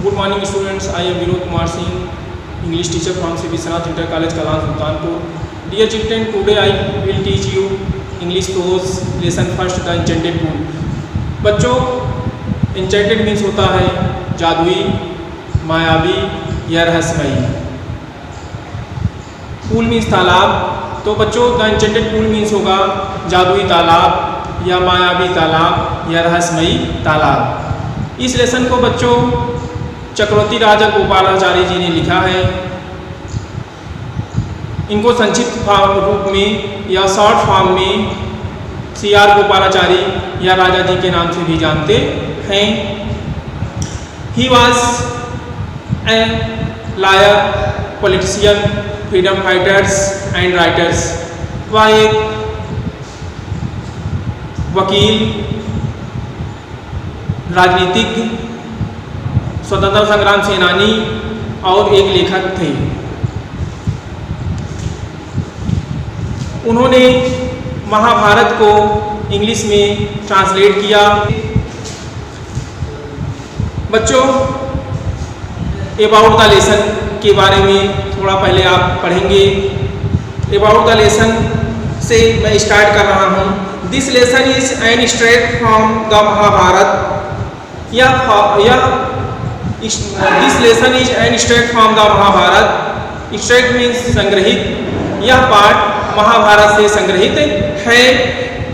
Good morning students, I am Vinod Kumar Singh, English teacher from C. Viswanath Inter College, Kalan, Sultanpur. Dear children, today I will teach you English prose lesson first, the enchanted pool. बच्चों, enchanted means होता है जादुई, मायावी या रहस्यमयी. Pool means तालाब. तो बच्चों, the enchanted pool means होगा जादुई तालाब या मायावी तालाब या रहस्यमयी तालाब. इस लेसन को बच्चों चक्रवर्ती राजा गोपालाचारी जी ने लिखा है. इनको संक्षिप्त रूप में या शॉर्ट फॉर्म में C.R. गोपालाचारी या राजा जी के नाम से भी जानते हैं. He was a lawyer, politician, freedom fighters and writers. वह एक वकील, राजनीतिज्ञ, स्वतंत्रता संग्राम सेनानी और एक लेखक थे. उन्होंने महाभारत को इंग्लिश में ट्रांसलेट किया. बच्चों, अबाउट द लेसन के बारे में थोड़ा पहले आप पढ़ेंगे. अबाउट द लेसन से मैं स्टार्ट कर रहा हूँ. This lesson is an extract from the Mahabharata. This lesson is an extract from the Mahabharata. Extract means संग्रहित. यह पाठ महाभारत से संग्रहित है.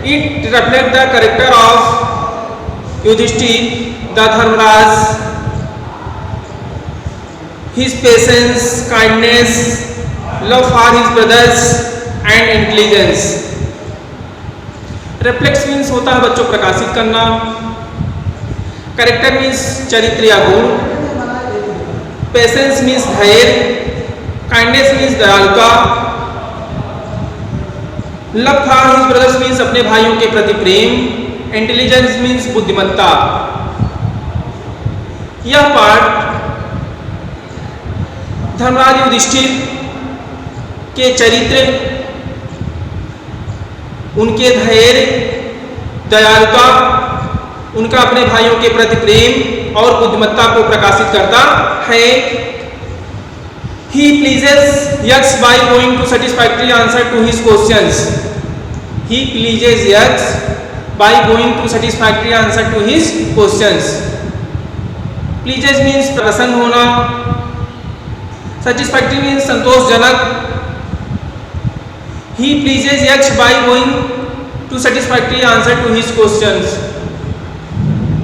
It reflect the character of Yudhishthira the Dharmaraj, his patience, kindness, love for his brothers and intelligence. Reflect means होता है बच्चों प्रकाशित करना. कैरेक्टर मीन्स चरित्र या गुण. पेशेंस मीन्स धैर्य. काइंडनेस मीन्स दयालुता. Love for his brothers means अपने भाइयों के प्रति प्रेम. इंटेलिजेंस मीन्स बुद्धिमत्ता. यह पाठ धर्मराज युधिष्ठिर के चरित्र, उनके धैर्य, दयालुता, उनका अपने भाइयों के प्रति प्रेम और बुद्धिमत्ता को प्रकाशित करता है. He pleases Yaksh by going to satisfactory answer to his questions. He pleases Yaksh by going to satisfactory answer to his questions. Pleases means प्रसन्न होना. Satisfactory means संतोषजनक. He pleases Yaksh by going to satisfactory answer to his questions.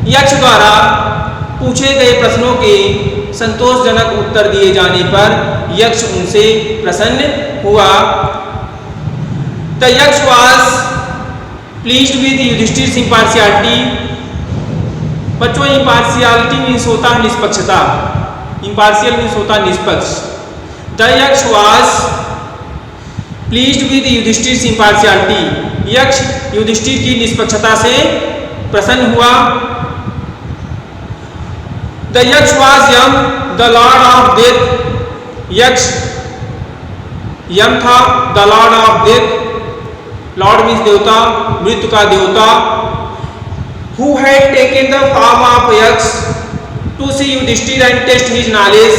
यक्ष द्वारा पूछे गए प्रश्नों के संतोषजनक उत्तर दिए जाने पर यक्ष उनसे प्रसन्न हुआ. The Yaksha was pleased with Yudhishthira impartiality. बच्चों, इम्पार्शियलिटी मीन्स होता है निष्पक्षता. इम्पार्शियल मीन्स होता है निष्पक्ष. The Yaksha was pleased with Yudhishthira impartiality. Yaksha Yudhishthira की निष्पक्षता से प्रसन्न हुआ. The Yaksh was Yam, the lord of death. यक्ष यम था, the lord of death. Lord means देवता, मृत्यु का देवता. Who had taken the form of Yaksh to see Yudhishthir and test his knowledge.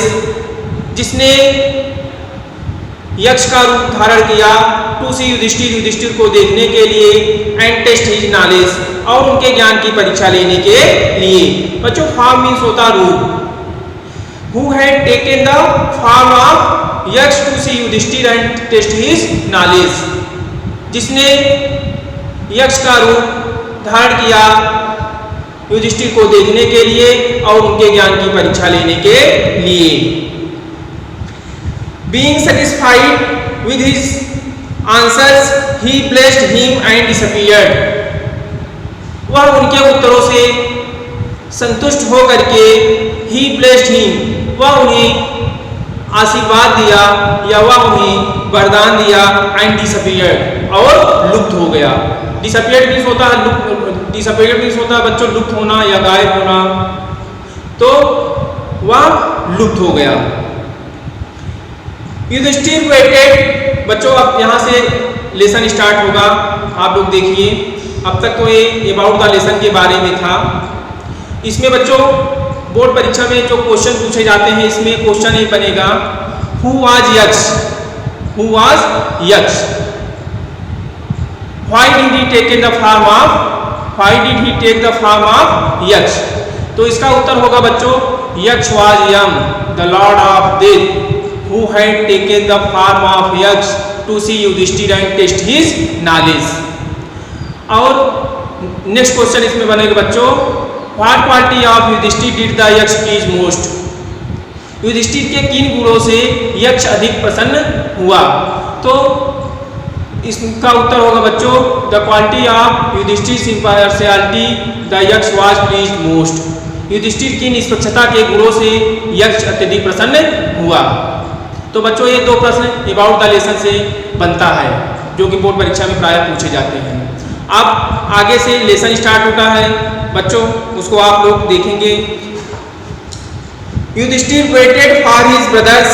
जिसने यक्ष का रूप धारण किया टू सी युधिष्ठिर, युधिष्ठिर को देखने के लिए, एंड टेस्ट हिज नॉलेज, और उनके ज्ञान की परीक्षा लेने के लिए. बच्चों, फॉर्म मीन्स होता रूप. Who had taken the form of Yaksha to see Yudhishthir and test his knowledge. जिसने यक्ष का रूप धारण किया युधिष्ठिर को देखने के लिए और उनके ज्ञान की परीक्षा लेने के लिए. Being satisfied with his answers, he blessed him and disappeared. वह उनके उत्तरों से संतुष्ट होकर के he blessed him, वह उन्हें आशीर्वाद दिया या वह उन्हें वरदान दिया, and disappeared, और लुप्त हो गया. disappeared मीन्स होता है disappeared मीन्स होता है बच्चों लुप्त होना या गायब होना. तो वह लुप्त हो गया. युधिष्ठिर वेटेड. बच्चों, अब यहाँ से लेसन स्टार्ट होगा. आप लोग देखिए, अब तक तो ये अबाउट द लेसन के बारे में था. इसमें बच्चों बोर्ड परीक्षा में जो क्वेश्चन पूछे जाते हैं इसमें क्वेश्चन ये बनेगा who was Yaksha, who was Yaksha, why did he take the form of, why did he take the form of Yaksha. तो इसका उत्तर होगा बच्चों Yaksha was Yama the lord of death who had taken the form of Yaksh to see Yudhishthir and test his knowledge। और next question इसमें बनेगा बच्चों what quality of Yudhishthira did the Yaksha please most, Yudhishthira के किन गुणों से यक्ष अधिक प्रसन्न हुआ। तो इसका उत्तर होगा बच्चों the quality of Yudhishthira partiality the Yaksha was please most, Yudhishthira की निष्पक्षता के गुणों से यक्ष अत्यधिक प्रसन्न हुआ। तो बच्चों ये दो प्रश्न अबाउट द लेसन से बनता है जो कि बोर्ड परीक्षा में प्रायः पूछे जाते हैं। अब आगे से लेसन स्टार्ट होता है बच्चों, उसको आप लोग देखेंगे। Yudhishthira waited for his brothers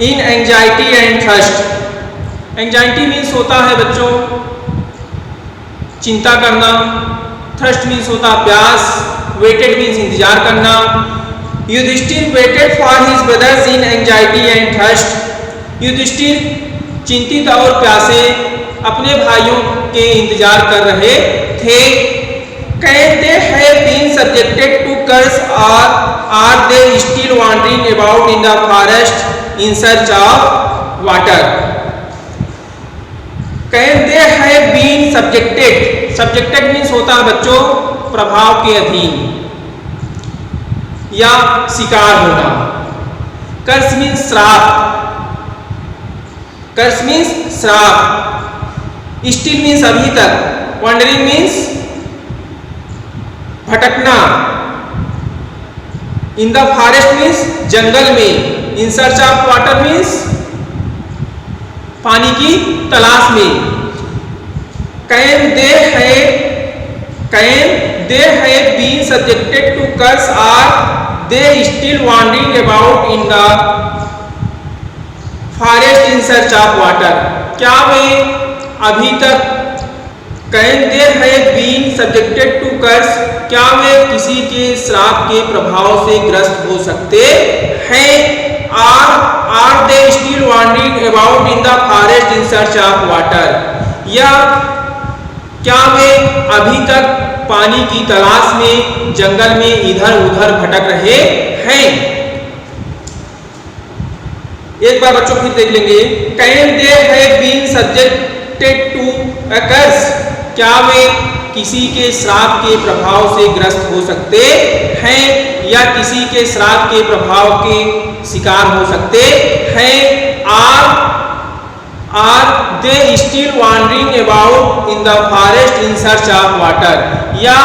in anxiety and thirst. Anxiety means होता है बच्चों चिंता करना, थर्स्ट मीन्स होता प्यास, वेटेड मीन्स इंतजार करना। Yudhishthira waited for his brothers in anxiety and thirst. Yudhishthira चिंतित और प्यासे अपने भाइयों के इंतजार कर रहे थे। Can they have been subjected to curse और are they still wandering about in the forest in search of water. Can they have been subjected, subjected means होता है बच्चों प्रभाव के अधीन या शिकार होना। कर्स मीन्स श्राप, कर्स मीन्स श्राप। स्टिल मीन्स अभी तक, वंडरिंग मीन्स भटकना। इन द फॉरेस्ट मीन्स जंगल में। In search of water means पानी की तलाश में। Can they have been subjected to curse are they still wandering about in the forest in search of water. क्या वे अभी तक, can they have been subjected to curse, क्या वे किसी के श्राप के प्रभाव से ग्रस्त हो सकते हैं। Are they still wandering about in the forest in search of water, या क्या वे अभी तक पानी की तलाश में जंगल में इधर उधर भटक रहे हैं। एक बार बच्चों फिर देख लेंगे। Can they have been subjected to a curse, क्या वे किसी के श्राप के प्रभाव से ग्रस्त हो सकते हैं या किसी के श्राप के प्रभाव के शिकार हो सकते हैं। Are they still wandering about in the forest in search of water, या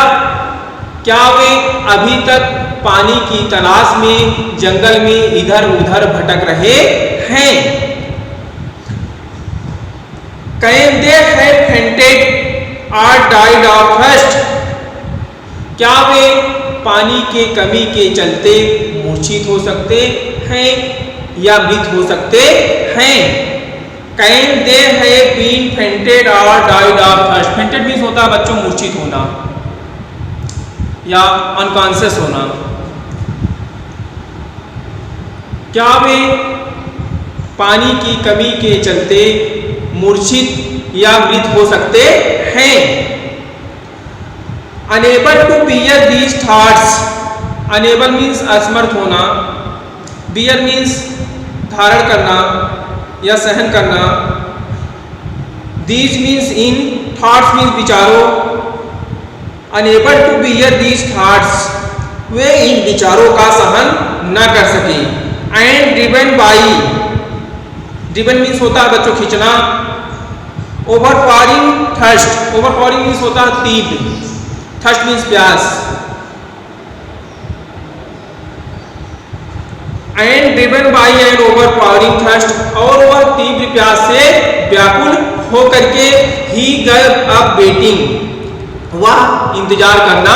क्या वे अभी तक पानी की तलाश में जंगल में इधर उधर भटक रहे हैं। कैन दे हैव फेंटेड और डाइड ऑफ थर्स्ट, क्या वे पानी के कमी के चलते मूर्छित हो सकते हैं या मृत हो सकते हैं। Can they have been fainted और died of thirst. Fainted means होता है बच्चों मूर्छित होना या अनकॉन्शियस होना। क्या वे पानी की कमी के चलते मूर्छित या मृत हो सकते हैं। Unable to bear these thoughts, unable means असमर्थ होना, बियर मीन्स धारण करना या सहन करना, दीज मीन्स इन, थॉट्स मीन्स विचारों। Unable to bear these thoughts, वे इन विचारों का सहन न कर सके। And driven by, driven means होता है बच्चों खींचना। ओवरपावरिंग थर्स्ट, ओवरपावरिंग मीन्स होता है तीव्र, थर्स्ट मीन्स प्यास। And driven by an overpowering thirst, और वह तीव्र प्यास से व्याकुल होकर के ही गव अप वेटिंग, वह इंतजार करना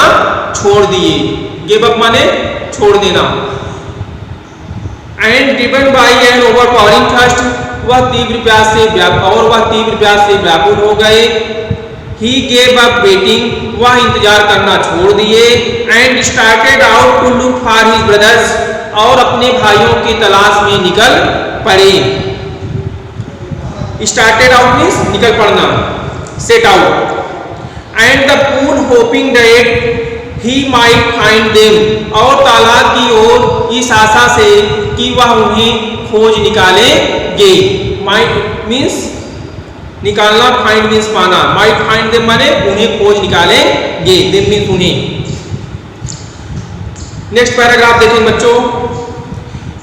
छोड़ दिए। गिव अप माने छोड़ देना। And driven by an overpowering thirst, वह तीव्र प्यास से व्याकुल हो गए। He gave up waiting, वह इंतजार करना छोड़ दिए, and started out to look for his brothers, और अपने भाइयों की तलाश में निकल पड़े। Started out means निकल पड़ना, set out, and the pool hoping that he might find them, और तालाब की ओर इस आशा से कि वह उन्हें खोज निकालेंगे। might means निकालना, find means पाना, might find them माने उन्हें खोज निकालेंगे, them means उन्हें। नेक्स्ट पैराग्राफ देखें बच्चों।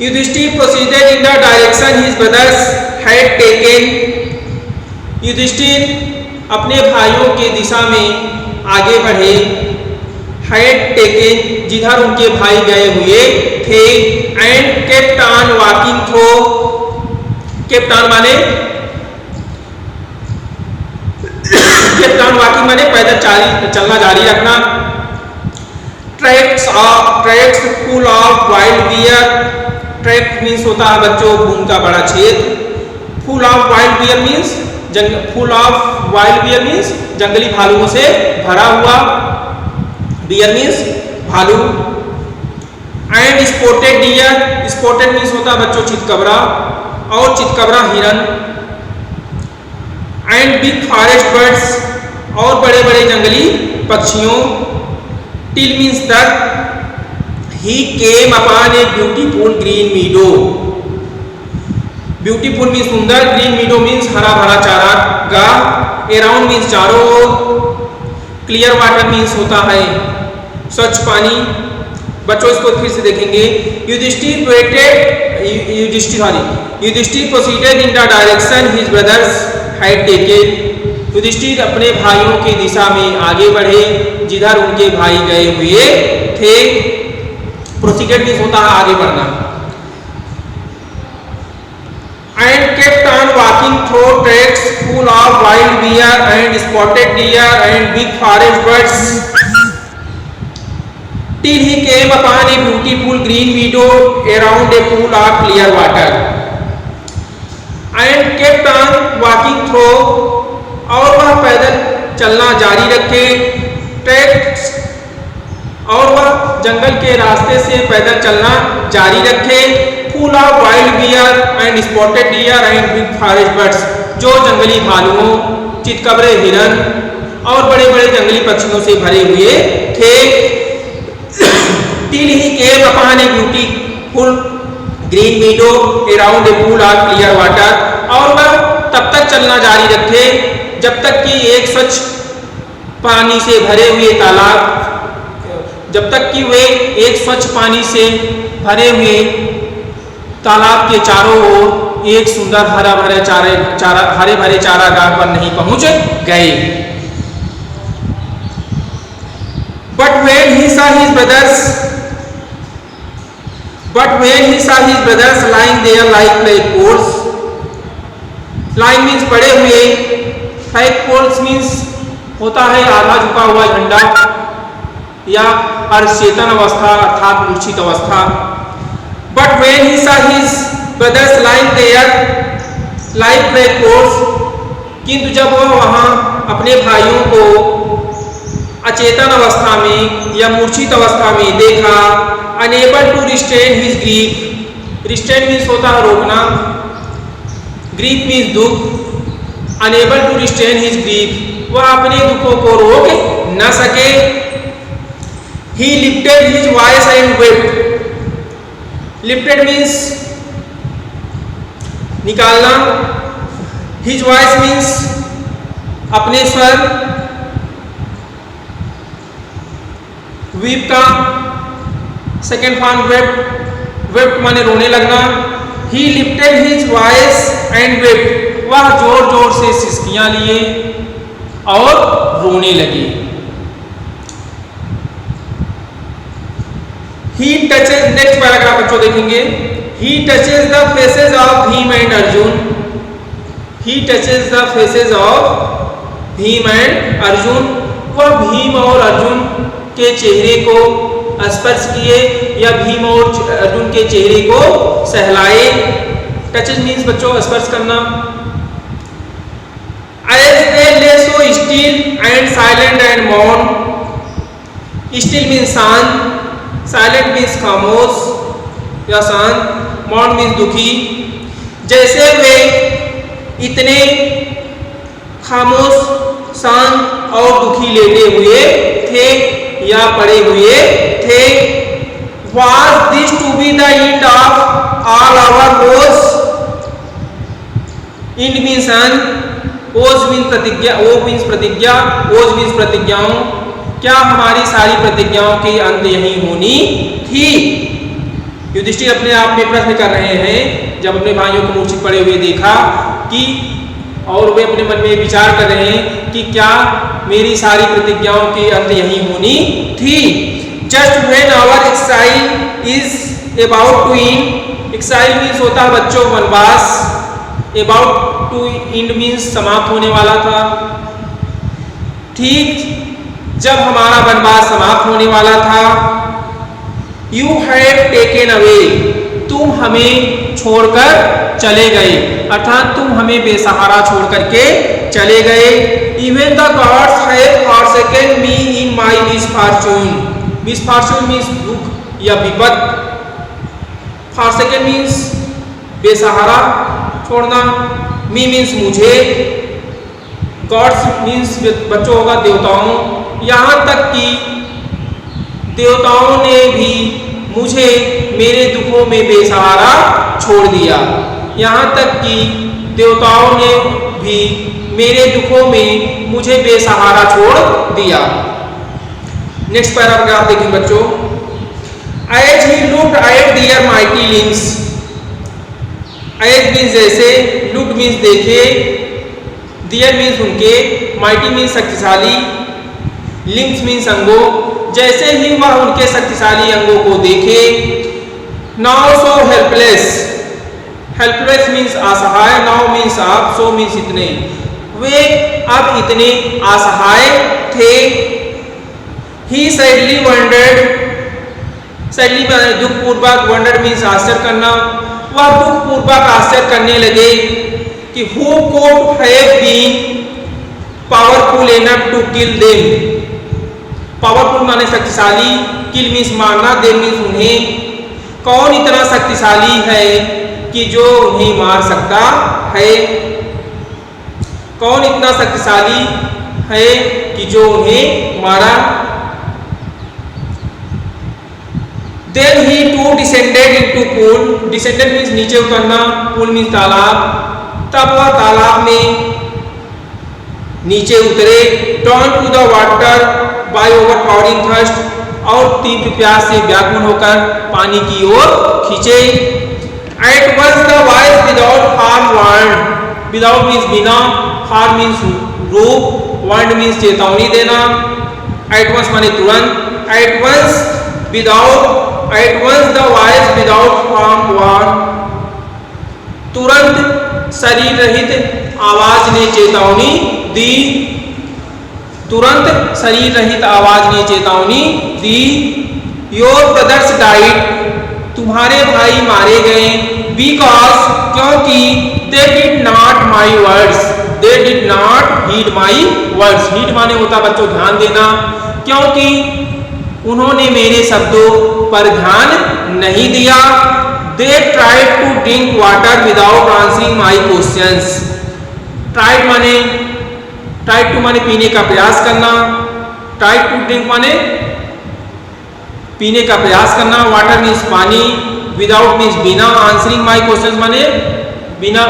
Yudhishthir proceeded in the direction his brothers had taken, Yudhishthir अपने भाइयों के दिशा में आगे बढ़े, had taken जिधर उनके भाई गए हुए थे, and kept on walking through, kept on माने kept on walking माने पैदल चलना जारी रखना। tracks full of wild bear, track means होता है बच्चों भूमि का बड़ा क्षेत्र, full of wild bear means full of wild bear means जंगली भालुओं से भरा हुआ, bear means भालू, and spotted deer, spotted means होता है बच्चों चितकबरा, और चितकबरा हिरन, and big forest birds, और बड़े बड़े जंगली पक्षियों, till means तक, he came upon a beautiful green meadow, beautiful means सुंदर, ग्रीन मीडो मीन्स हरा भरा चारागाह, अराउंड मीन्स चारों ओर, क्लियर वाटर मीन्स होता है स्वच्छ पानी। बच्चों इसको फिर से देखेंगे। Yudhishthira proceeded in the direction his brothers had taken, Yudhishthira अपने भाइयों की दिशा में आगे बढ़े जिधर उनके भाई गए हुए थे। प्रोसीडेड मीन्स होता है आगे बढ़ना। And kept on walking through tracks full of wild bear and spotted deer and big forest birds, till he came upon a beautiful green meadow around a pool of clear water. And kept on walking through, और वह पैदल चलना जारी रखे, tracks, और वह जंगल के रास्ते से पैदल चलना जारी रखे, full of wild bear and spotted deer and big forest birds, जो जंगली भालुओं, चितकबरे हिरन और बड़े बड़े जंगली पक्षियों से भरे हुए थे। till he came upon a beautiful green meadow around a pool of clear water, और वह तब तक चलना जारी रखे जब तक कि एक स्वच्छ पानी से भरे हुए तालाब, जब तक कि वे एक स्वच्छ पानी से भरे हुए तालाब के चारों ओर एक सुंदर हरे भरे चारागाह पर नहीं पहुंच गए। But when he saw his brothers lying there like flagpoles, lying means पड़े हुए, flagpoles means होता है आधा झुका हुआ झंडा या अचेतन अवस्था अर्थात मूर्छित अवस्था। But when he saw his brothers lying there like flagpoles, किंतु जब वह वहां अपने भाइयों को अचेतन अवस्था में या मूर्छित अवस्था में देखा, unable to restrain his grief, restrain means होता है रोकना, grief means दुख, unable to restrain his grief, वह अपने दुखों को रोक न सके, he lifted his voice and wept, lifted means निकालना, his voice means अपने स्वर, weep का सेकेंड फॉर्म wept माने रोने लगना, he lifted his voice and wept, वह जोर जोर से सिसकियां लिए और रोने लगे। He touches, नेक्स्ट पैराग्राफ बच्चों देखेंगे। He touches the faces of Bhim and Arjun. He touches the faces of Bhim and Arjun. वह भीम और अर्जुन के चेहरे को स्पर्श किए या भीम और अर्जुन के चेहरे को सहलाए। टचेज मीन्स बच्चों स्पर्श करना। As they पहले so still and silent and मौन। स्टिल मीन्स शांत, साइलेंट मीन्स खामोश या शांत, मौन मीन्स दुखी। जैसे वे इतने खामोश, शांत और दुखी लेटे हुए थे या पड़े हुए थे। Was this to be the end of all our woes? End means end, oath means प्रतिज्ञा, oath means प्रतिज्ञा, oath means प्रतिज्ञाओं। क्या हमारी सारी प्रतिज्ञाओं की अंत यही होनी थी? युधिष्ठिर अपने आप में प्रश्न कर रहे हैं जब अपने भाइयों को मूर्छित पड़े हुए देखा कि, और वे अपने मन में विचार कर रहे हैं कि क्या मेरी सारी प्रतिज्ञाओं की अंत यही होनी थी। Just when our exile is about to end, exile means होता है बच्चों वनवास, about to end means समाप्त होने वाला था। ठीक जब हमारा वनवास समाप्त होने वाला था, You have taken away, तुम हमें छोड़कर चले गए, अर्थात तुम हमें बेसहारा छोड़ करके चले गए। Even the gods have forsaken me in my misfortune. Misfortune means दुख या विपद, forsaken means बेसहारा छोड़ना, me means मुझे, gods means बच्चों होगा देवताओं। यहाँ तक कि देवताओं ने भी मुझे मेरे दुखों में बेसहारा छोड़ दिया। यहाँ तक कि देवताओं ने भी मेरे दुखों में मुझे बेसहारा छोड़ दिया। नेक्स्ट पैराग्राफ देखें बच्चों। As he looked at their mighty limbs, as means जैसे, looked means देखे, their means उनके, mighty means शक्तिशाली, limbs means अंगों। जैसे ही वह उनके शक्तिशाली अंगों को देखे, now so helpless, helpless means असहाय, now means आप, so means इतने, वे अब इतने असहाय थे। He sadly wondered, sadly दुख पूर्वक, wondered means आश्चर्य करना, वह दुख पूर्वक आश्चर्य करने लगे कि who could have been powerful enough to kill them। Powerful माने शक्तिशाली, किल मीन्स मारना, देम मीन्स उन्हें। कौन इतना शक्तिशाली है कि जो उन्हें मार सकता है? कौन इतना शक्तिशाली है कि जो उन्हें मारा? Then he too descended into pool. Descended means नीचे उतरना, pool means तालाब। तब वह तालाब में नीचे उतरे। Turn to the water by overpowering thirst, और तीव्र प्यास से व्याकुल होकर पानी की ओर खींचे। At once the voice without harm warned. Without means बिना, harm means रूप, warned means चेतावनी देना। At once माने तुरंत, at once without, at once the voice without harm warned, तुरंत शरीर रहित आवाज ने चेतावनी दी। तुरंत शरीर रहित आवाज ने चेतावनी दी। योर ब्रदर्स डाइड, तुम्हारे भाई मारे गए। बिकॉज, क्योंकि they did not my words, they did not heed my words. Heed माने होता बच्चों ध्यान देना, क्योंकि उन्होंने मेरे शब्दों पर ध्यान नहीं दिया। They tried to drink water without answering my questions. Tried माने, ट्राइड टू माने पीने का प्रयास करना, ट्राइड टू ड्रिंक माने पीने का प्रयास करना, वाटर मीन्स पानी, विदाउट मीन्स बिना, आंसरिंग माई क्वेश्चंस माने बिना,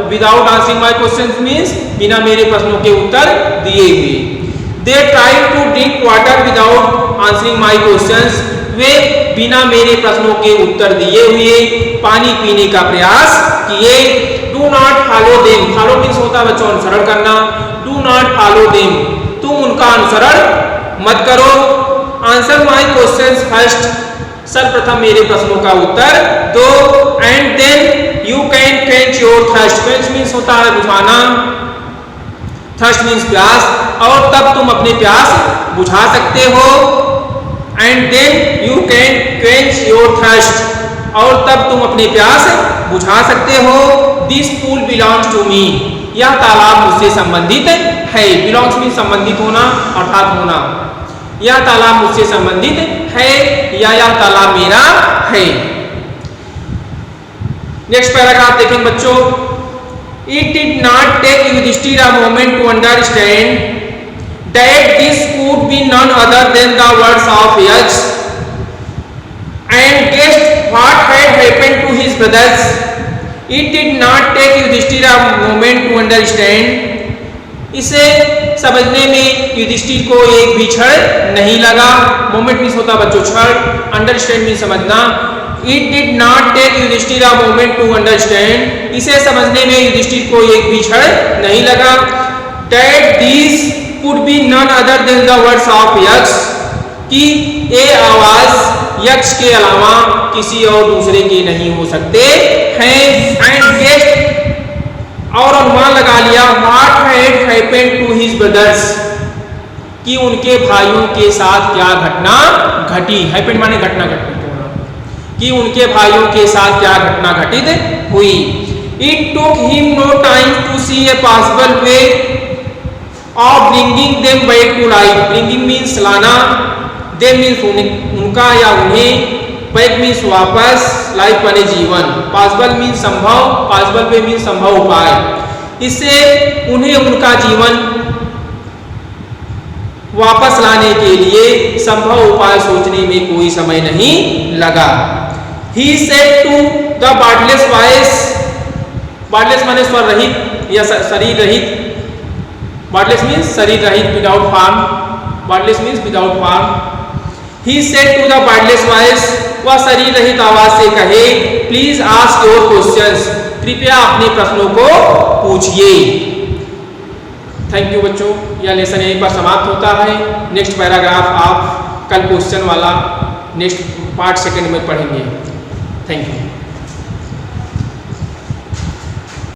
without answering my questions means बिना मेरे प्रश्नों के उत्तर दिए हुए। They tried to drink water without answering my questions, वे बिना मेरे प्रश्नों के उत्तर दिए हुए पानी पीने का प्रयास किए। Do not follow them, follow means होता है बच्चों अनुसरण करना। डू नॉट फॉलो देम, तुम उनका अनुसरण मत करो। आंसर माई क्वेश्चंस फर्स्ट, सर्वप्रथम मेरे प्रश्नों का उत्तर दो। And then you can quench your thirst, quench means होता है बुझाना, थर्स्ट मीन्स प्यास, और तब तुम अपने प्यास बुझा सकते हो। And then you can quench your thirst, और तब तुम अपने प्यास बुझा सकते हो। This pool belongs to me, यह तालाब मुझसे संबंधित है। बिलोंग्स मीन संबंधित होना अर्थात होना। यह तालाब मुझसे संबंधित है या यह तालाब मेरा है। नेक्स्ट पैराग्राफ देखेंगे बच्चों। It did not take Yudhishthir a moment to understand that this could be none other than the words of Yaksh, and guessed what had happened to his brothers. It did not take Yudhishthir a moment to understand. इसे समझने में युधिष्ठिर को एक भी क्षण नहीं लगा। Moment means होता बच्चों क्षण, अंडरस्टैंड मीन्स समझना। It did not take Yudhishthir a moment to understand. इसे समझने में युधिष्ठिर को एक भी क्षण नहीं लगा। That these could be none other than the words of Yaksh, कि ये आवाज यक्ष के अलावा किसी और दूसरे के नहीं हो सकते हैं। And guessed, और अनुमान लगा लिया, what had happened to his brothers, कि उनके भाइयों के साथ क्या घटना घटी। हैपेंड माने घटना घटित होना, कि उनके भाइयों के साथ क्या घटना घटित हुई। It took him no time to see a possible way of bringing them back to life. Bringing means लाना, them means उनका या उन्हें, back means वापस, life माने जीवन, possible means संभव, possible way means संभव उपाय। इससे उन्हें उनका जीवन वापस लाने के लिए संभव उपाय सोचने में कोई समय नहीं लगा। He said to the wordless voice, wordless माने स्वर रहित या शरीर रहित, wordless means शरीर रहित, without form, wordless means without form। He said to the wordless voice, वह शरीर रहित आवाज से कहे, प्लीज आस्क योर क्वेश्चंस, कृपया अपने प्रश्नों को पूछिए। थैंक यू बच्चों, यह लेसन यहीं पर समाप्त होता है। नेक्स्ट पैराग्राफ आप कल क्वेश्चन वाला नेक्स्ट पार्ट सेकंड में पढ़ेंगे। Thank you.